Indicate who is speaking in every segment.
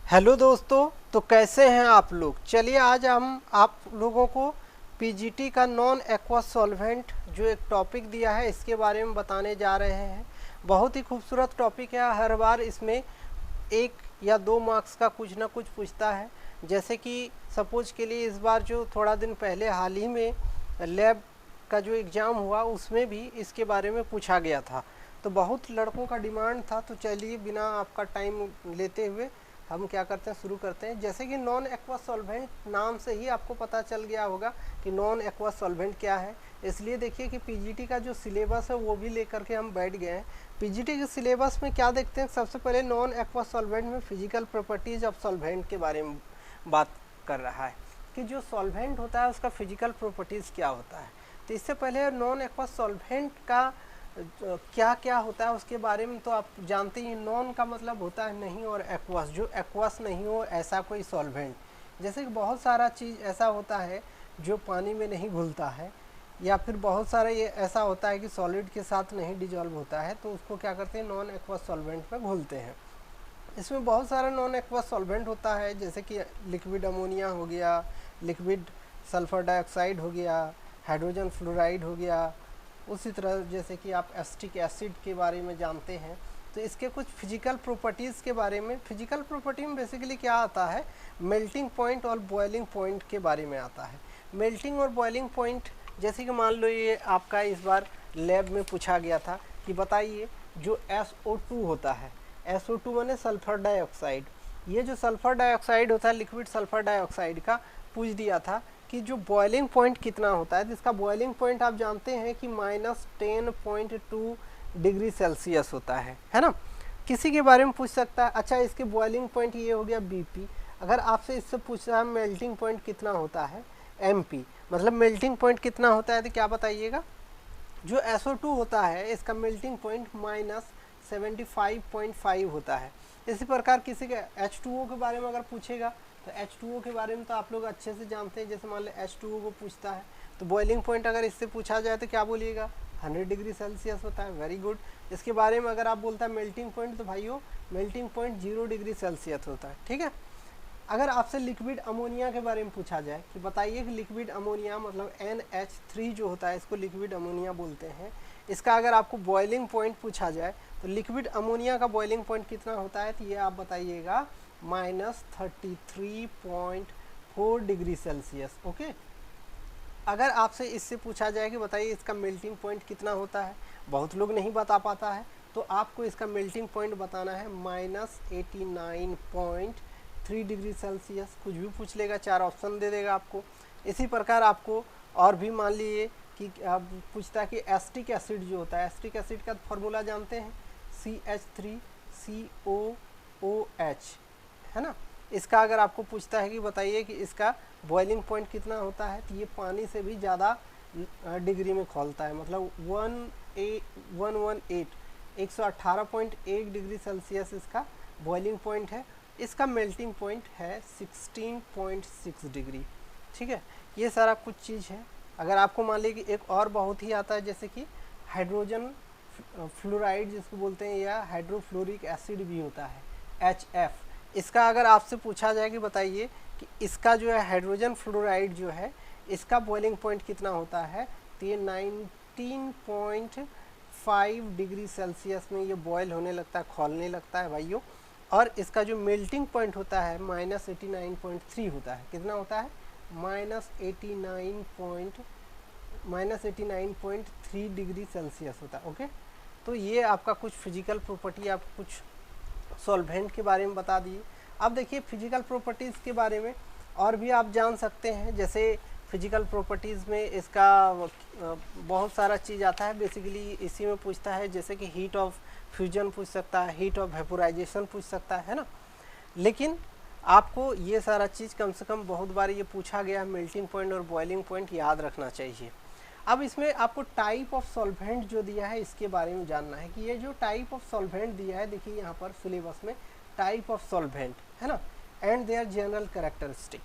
Speaker 1: Hello दोस्तों, तो कैसे हैं आप लोग। चलिए आज हम आप लोगों को पीजीटी का नॉन एक्वा सॉल्वेंट जो एक टॉपिक दिया है इसके बारे में बताने जा रहे हैं। बहुत ही खूबसूरत टॉपिक है। हर बार इसमें 1 या 2 मार्क्स का कुछ ना कुछ पूछता है। जैसे कि सपोज के लिए इस बार जो थोड़ा दिन पहले हाल ही में लैब का जो एग्ज़ाम हुआ उसमें भी इसके बारे में पूछा गया था। तो बहुत लड़कों का डिमांड था। तो चलिए बिना आपका टाइम लेते हुए हम क्या करते हैं, शुरू करते हैं। जैसे कि नॉन एक्वा सॉल्वेंट नाम से ही आपको पता चल गया होगा कि नॉन एक्वा सॉल्वेंट क्या है। इसलिए देखिए कि पीजीटी का जो सिलेबस है वो भी लेकर के हम बैठ गए हैं। पीजीटी के सिलेबस में क्या देखते हैं, सबसे पहले नॉन एक्वा सॉल्वेंट में फिजिकल प्रॉपर्टीज ऑफ सॉल्वेंट के बारे में बात कर रहा है कि जो सॉल्वेंट होता है उसका फिजिकल प्रॉपर्टीज़ क्या होता है। तो इससे पहले नॉन एक्वा सॉल्वेंट का क्या क्या होता है उसके बारे में तो आप जानते ही। नॉन का मतलब होता है नहीं, और एक्वास जो एक्वास नहीं हो ऐसा कोई सॉल्वेंट। जैसे कि बहुत सारा चीज़ ऐसा होता है जो पानी में नहीं घुलता है, या फिर बहुत सारा ये ऐसा होता है कि सॉलिड के साथ नहीं डिजॉल्व होता है, तो उसको क्या करते हैं, नॉन एक्वा सॉल्वेंट में घुलते हैं। इसमें बहुत सारा नॉन एक्वा सॉल्वेंट होता है, जैसे कि लिक्विड अमोनिया हो गया, लिक्विड सल्फर डाइऑक्साइड हो गया, हाइड्रोजन फ्लोराइड हो गया। उसी तरह जैसे कि आप एसिटिक एसिड के बारे में जानते हैं। तो इसके कुछ फिजिकल प्रॉपर्टीज़ के बारे में, फिजिकल प्रॉपर्टी में बेसिकली क्या आता है, मेल्टिंग पॉइंट और बॉइलिंग पॉइंट के बारे में आता है। मेल्टिंग और बॉइलिंग पॉइंट, जैसे कि मान लो ये आपका इस बार लैब में पूछा गया था कि बताइए जो SO2 होता है, SO2 माने सल्फर डाइऑक्साइड। ये जो सल्फर डाइऑक्साइड होता है, लिक्विड सल्फर डाइऑक्साइड का पूछ दिया था कि जो बॉइलिंग पॉइंट कितना होता है। तो इसका बॉइलिंग पॉइंट आप जानते हैं कि -10.2 डिग्री सेल्सियस होता है ना। किसी के बारे में पूछ सकता है। अच्छा, इसके बॉइलिंग पॉइंट ये हो गया BP। अगर आपसे इससे पूछ रहा है मेल्टिंग पॉइंट कितना होता है, MP मतलब मेल्टिंग पॉइंट कितना होता है, तो क्या बताइएगा। जो SO2 होता है इसका मेल्टिंग पॉइंट -75.5 होता है। इसी प्रकार किसी के H2O के बारे में अगर पूछेगा तो H2O के बारे में तो आप लोग अच्छे से जानते हैं। जैसे मान लो H2O को पूछता है तो बॉइलिंग पॉइंट अगर इससे पूछा जाए तो क्या बोलिएगा, 100 डिग्री सेल्सियस होता है। Very good. इसके बारे में अगर आप बोलता है मेल्टिंग पॉइंट, तो भाइयों मेल्टिंग पॉइंट 0 डिग्री सेल्सियस होता है। ठीक है। अगर आपसे लिक्विड अमोनिया के बारे में पूछा जाए कि बताइए कि लिक्विड अमोनिया मतलब NH3 जो होता है इसको लिक्विड अमोनिया बोलते हैं। इसका अगर आपको बॉइलिंग पॉइंट पूछा जाए तो लिक्विड अमोनिया का बॉइलिंग पॉइंट कितना होता है, तो ये आप बताइएगा -33.4 डिग्री सेल्सियस। ओके। अगर आपसे इससे पूछा जाए कि बताइए इसका मेल्टिंग पॉइंट कितना होता है, बहुत लोग नहीं बता पाता है, तो आपको इसका मेल्टिंग पॉइंट बताना है -89.3 डिग्री सेल्सियस। कुछ भी पूछ लेगा, 4 ऑप्शन दे देगा आपको। इसी प्रकार आपको और भी मान लीजिए कि आप पूछता है कि एसिटिक एसिड जो होता है, एसिटिक एसिड का फार्मूला जानते हैं, CH3COOH है ना। इसका अगर आपको पूछता है कि बताइए कि इसका बॉइलिंग पॉइंट कितना होता है, तो ये पानी से भी ज़्यादा डिग्री में खौलता है, मतलब 118.8 डिग्री सेल्सियस इसका बॉइलिंग पॉइंट है। इसका मेल्टिंग पॉइंट है 16.6 डिग्री। ठीक है। ये सारा कुछ चीज़ है। अगर आपको मान लीजिए कि एक और बहुत ही आता है, जैसे कि हाइड्रोजन फ्लोराइड जिसको बोलते हैं, या हाइड्रोफ्लोरिक एसिड भी होता है, HF। इसका अगर आपसे पूछा जाए कि बताइए कि इसका जो है हाइड्रोजन फ्लोराइड जो है इसका बॉइलिंग पॉइंट कितना होता है, तो ये 19.5 डिग्री सेल्सियस में ये बॉयल होने लगता है, खौलने लगता है भाइयों। और इसका जो मेल्टिंग पॉइंट होता है -89.3 होता है। कितना होता है, -89.3 डिग्री सेल्सियस होता है। ओके। तो ये आपका कुछ फिजिकल प्रॉपर्टी, आप कुछ सॉल्वेंट के बारे में बता दिए। अब देखिए फिजिकल प्रॉपर्टीज़ के बारे में और भी आप जान सकते हैं। जैसे फिजिकल प्रॉपर्टीज़ में इसका बहुत सारा चीज़ आता है, बेसिकली इसी में पूछता है। जैसे कि हीट ऑफ फ्यूजन पूछ सकता है, हीट ऑफ वेपोराइजेशन पूछ सकता है ना। लेकिन आपको ये सारा चीज़ कम से कम बहुत बार ये पूछा गया, मेल्टिंग पॉइंट और बॉइलिंग पॉइंट याद रखना चाहिए। अब इसमें आपको टाइप ऑफ सॉल्वेंट जो दिया है इसके बारे में जानना है कि ये जो टाइप ऑफ सॉल्वेंट दिया है, देखिए यहाँ पर सिलेबस में टाइप ऑफ सॉल्वेंट है ना, and there general characteristic.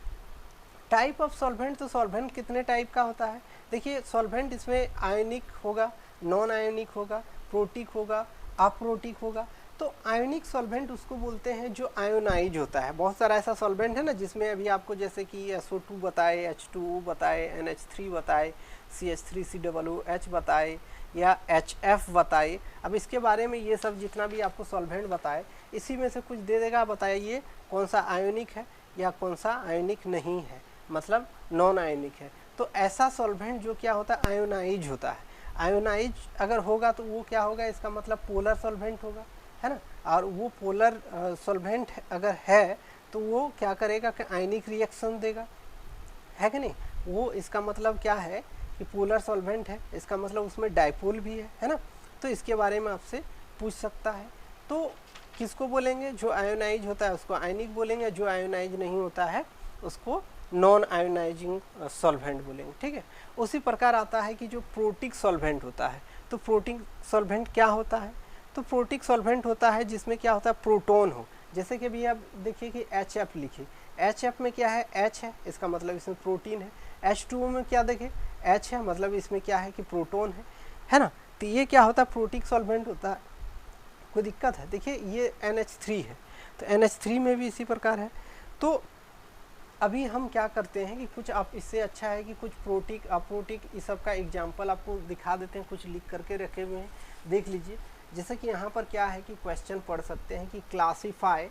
Speaker 1: Type of solvent, तो सॉल्वेंट कितने टाइप का होता है। देखिए सॉल्वेंट इसमें आयनिक होगा, नॉन आयनिक होगा, प्रोटिक होगा, अप्रोटिक होगा। तो आयोनिक सॉल्वेंट उसको बोलते हैं जो आयोनाइज होता है। बहुत सारा ऐसा सॉल्वेंट है ना जिसमें अभी आपको जैसे कि SO2 बताए, H2O बताए, NH3 बताए, CH3COOH बताए या HF बताए। अब इसके बारे में ये सब जितना भी आपको सॉल्वेंट बताए इसी में से कुछ दे देगा, बताइए कौन सा आयोनिक है या कौन सा आयोनिक नहीं है, मतलब नॉन आयोनिक है। तो ऐसा सॉल्वेंट जो क्या होता है, आयोनाइज होता है। आयोनाइज अगर होगा तो वो क्या होगा, इसका मतलब पोलर सॉल्वेंट होगा, है ना। और वो पोलर सॉल्वेंट अगर है तो वो क्या करेगा कि आयनिक रिएक्शन देगा, है कि नहीं। वो इसका मतलब क्या है कि पोलर सॉल्वेंट है, इसका मतलब उसमें डाइपोल भी है ना। तो इसके बारे में आपसे पूछ सकता है। तो किसको बोलेंगे, जो आयोनाइज होता है उसको आयनिक बोलेंगे, जो आयोनाइज नहीं होता है उसको नॉन आयोनाइजिंग सॉल्वेंट बोलेंगे, ठीक है। उसी प्रकार आता है कि जो प्रोटिक सॉल्वेंट होता है, तो प्रोटिक सॉल्वेंट क्या होता है, तो प्रोटिक सॉल्वेंट होता है जिसमें क्या होता है, प्रोटोन हो। जैसे कि अभी आप देखिए कि HF लिखिए, HF में क्या है, H है, इसका मतलब इसमें प्रोटीन है। H2O में क्या देखें, H है, मतलब इसमें क्या है कि प्रोटोन है ना। तो ये क्या होता है, प्रोटिक सॉल्वेंट होता है। कोई दिक्कत है, देखिए ये NH3 है, तो NH3 में भी इसी प्रकार है। तो अभी हम क्या करते हैं कि कुछ आप इससे अच्छा है कि कुछ प्रोटिक अप्रोटिक इस सब का एग्जाम्पल आपको दिखा देते हैं, कुछ लिख करके रखे हुए हैं, देख लीजिए। जैसे कि यहाँ पर क्या है कि क्वेश्चन पढ़ सकते हैं कि classify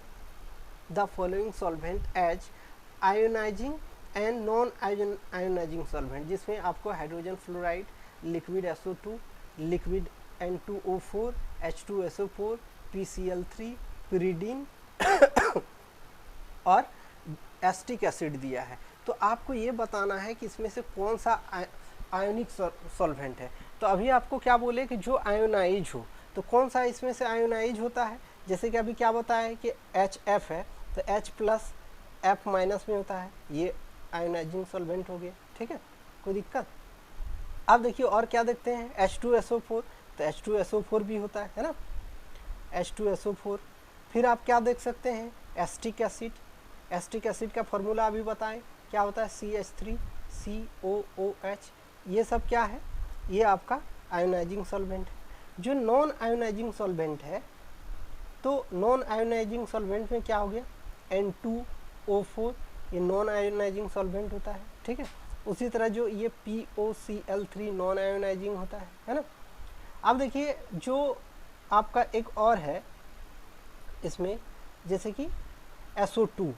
Speaker 1: the following solvent as ionising and non ionising solvent, जिसमें आपको hydrogen fluoride, liquid SO2, liquid N2O4, H2SO4, PCl3, pyridine और एसिटिक एसिड दिया है। तो आपको ये बताना है कि इसमें से कौन सा आयोनिक सॉल्वेंट है। तो अभी आपको क्या बोले कि जो आयोनाइज हो, तो कौन सा इसमें से आयोनाइज होता है। जैसे कि अभी क्या बताया है कि HF है, तो H+ F- में होता है, ये आयोनाइजिंग सॉल्वेंट हो गया, ठीक है, कोई दिक्कत। अब देखिए और क्या देखते हैं, H2SO4, तो H2SO4 भी होता है ना, H2SO4। फिर आप क्या देख सकते हैं, एसिटिक एसिड, एसिटिक एसिड का फॉर्मूला अभी बताएं क्या होता है, CH3COOH। ये सब क्या है, ये आपका आयोनाइजिंग सॉल्वेंट है। जो नॉन आयोनाइजिंग सॉल्वेंट है, तो नॉन आयोनाइजिंग सॉल्वेंट में क्या हो गया, N2O4, ये नॉन आयोनाइजिंग सॉल्वेंट होता है, ठीक है। उसी तरह जो ये POCl3 नॉन आयोनाइजिंग होता है ना। अब देखिए जो आपका एक और है इसमें, जैसे कि SO2।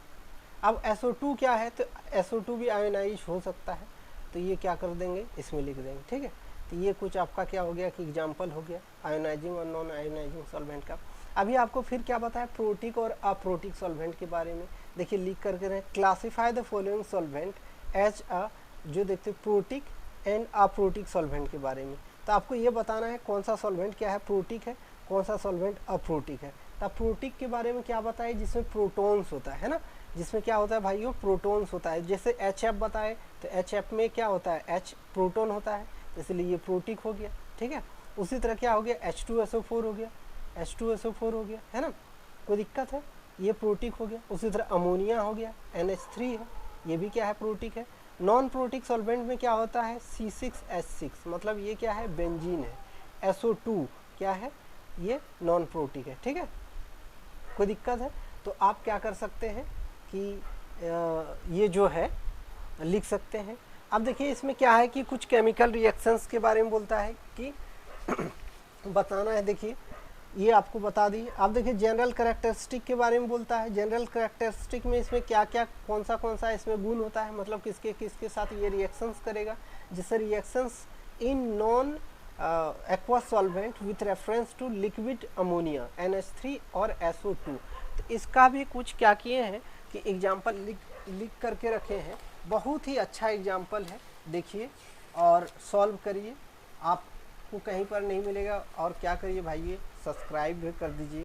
Speaker 1: अब SO2 क्या है, तो SO2 भी आयोनाइज हो सकता है, तो ये क्या कर देंगे, इसमें लिख देंगे, ठीक है। तो ये कुछ आपका क्या हो गया कि एग्जाम्पल हो गया आयोनाइजिंग और नॉन आयोनाइजिंग सॉल्वेंट का। अभी आपको फिर क्या बताया, प्रोटिक और अप्रोटिक सॉल्वेंट के बारे में। देखिए लिख करके रहे, classify the following solvent as जो देखते प्रोटिक एंड अप्रोटिक सॉल्वेंट के बारे में। तो आपको ये बताना है कौन सा सॉल्वेंट क्या है, प्रोटिक है, कौन सा सॉल्वेंट अप्रोटिक है। तो प्रोटिक के बारे में क्या बताए, जिसमें प्रोटॉन्स होता है ना, जिसमें क्या होता है भाइयों, प्रोटॉन्स होता है। जैसे HF बताए, तो HF में क्या होता है, H प्रोटॉन होता है, इसलिए ये प्रोटिक हो गया, ठीक है। उसी तरह क्या हो गया, H2SO4 हो गया, H2SO4 हो गया, है ना, कोई दिक्कत है, ये प्रोटिक हो गया। उसी तरह अमोनिया हो गया, NH3 है, ये भी क्या है, प्रोटिक है। नॉन प्रोटिक सॉल्वेंट में क्या होता है, C6H6, मतलब ये क्या है, बेंजीन है। SO2 क्या है, ये नॉन प्रोटिक है, ठीक है, कोई दिक्कत है। तो आप क्या कर सकते हैं कि ये जो है लिख सकते हैं। अब देखिए इसमें क्या है कि कुछ केमिकल रिएक्शंस के बारे में बोलता है कि बताना है। देखिए ये आपको बता दी। अब देखिए जनरल कैरेक्टरिस्टिक के बारे में बोलता है। जनरल कैरेक्टरिस्टिक में इसमें क्या क्या कौन सा इसमें गुण होता है, मतलब किसके किसके साथ ये रिएक्शंस करेगा, जिससे reactions in non aqueous solvent with reference to liquid ammonia NH3 और SO2। तो इसका भी कुछ क्या किए हैं कि एग्जाम्पल लिख करके रखे हैं। बहुत ही अच्छा एग्जाम्पल है, देखिए और सॉल्व करिए, आपको कहीं पर नहीं मिलेगा। और क्या करिए भाई, सब्सक्राइब भी कर दीजिए।